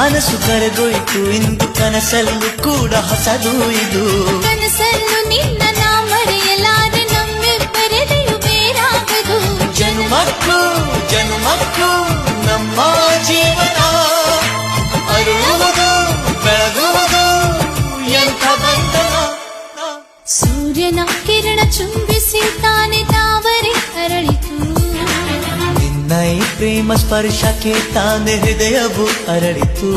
ಮನಸ್ಸು ಕರೆದೊಯ್ತು ಇಂದು ಕನಸಲ್ಲೂ ಕೂಡ ಹೊಸದು ಇದು ಕನಸಲ್ಲೂ ನಿನ್ನ ನಾ ಮರೆಯಲಾರೆ ನಮ್ಮಿಬ್ಬರದೆಯೂ ಬೇರಾಗದು ಜನುಮಕ್ಕೂ ಜನುಮಕ್ಕೂ ನಮ್ಮ ಜೀವನ ಅರುಳುವುದು ಬೆಳಗುವುದು ಎಂಥ ಬಂಧನ ಸೂರ್ಯನ ಕಿರಣ ಚುಂಬಿಸಿ ತಾನೆ ತಾವರೆ ಅರಳಿತು ನಿನ್ನ ಈ ಪ್ರೇಮ ಸ್ಪರ್ಶಕ್ಕೆ ತಾನೆ ಹೃದಯವು ಅರಳಿತು